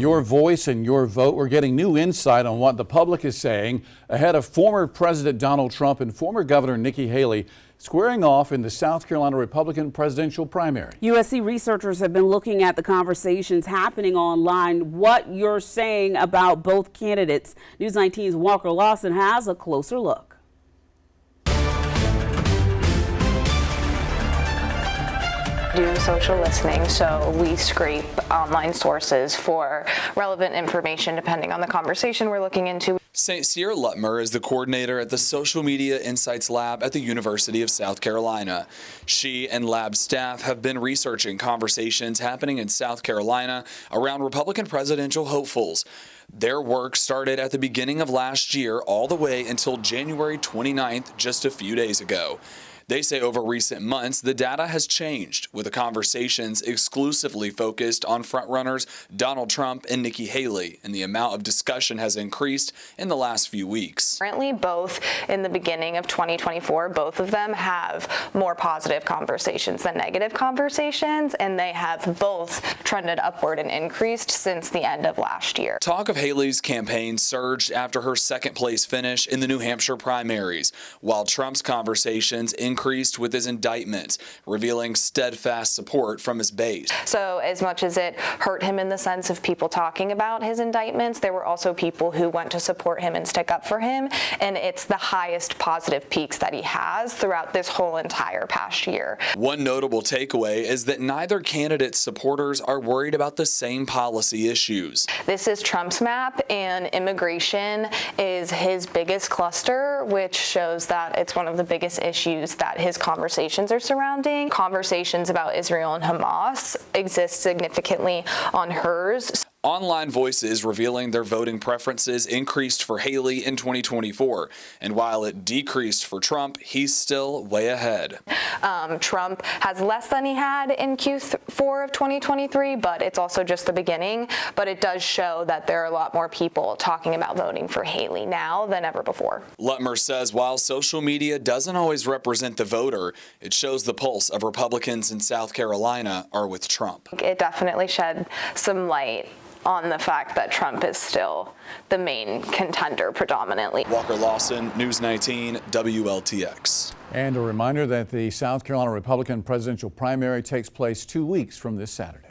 Your voice and your vote. We're getting new insight on what the public is saying ahead of former President Donald Trump and former Governor Nikki Haley squaring off in the South Carolina Republican presidential primary. USC researchers have been looking at the conversations happening online, what you're saying about both candidates. News 19's Walker Lawson has a closer look. Do social listening, so we scrape online sources for relevant information depending on the conversation we're looking into. St. Cyr Lutmer is the coordinator at the Social Media Insights Lab at the University of South Carolina. She and lab staff have been researching conversations happening in South Carolina around Republican presidential hopefuls. Their work started at the beginning of last year all the way until January 29th, just a few days ago. They say over recent months, the data has changed, with the conversations exclusively focused on frontrunners Donald Trump and Nikki Haley, and the amount of discussion has increased in the last few weeks. Currently, both in the beginning of 2024, both of them have more positive conversations than negative conversations, and they have both trended upward and increased since the end of last year. Talk of Haley's campaign surged after her second-place finish in the New Hampshire primaries, while Trump's conversations increased with his indictments, revealing steadfast support from his base. So as much as it hurt him in the sense of people talking about his indictments, there were also people who went to support him and stick up for him, and it's the highest positive peaks that he has throughout this whole entire past year. One notable takeaway is that neither candidate's supporters are worried about the same policy issues. This is Trump's map, and immigration is his biggest cluster, which shows that it's one of the biggest issues that his conversations are surrounding. Conversations about Israel and Hamas exist significantly on hers. Online voices revealing their voting preferences increased for Haley in 2024, and while it decreased for Trump, he's still way ahead. Trump has less than he had in Q4 of 2023, but it's also just the beginning. But it does show that there are a lot more people talking about voting for Haley now than ever before. Lutmer says while social media doesn't always represent the voter, it shows the pulse of Republicans in South Carolina are with Trump. It definitely shed some light on the fact that Trump is still the main contender predominantly. Walker Lawson, News 19, WLTX. And a reminder that the South Carolina Republican presidential primary takes place 2 weeks from this Saturday.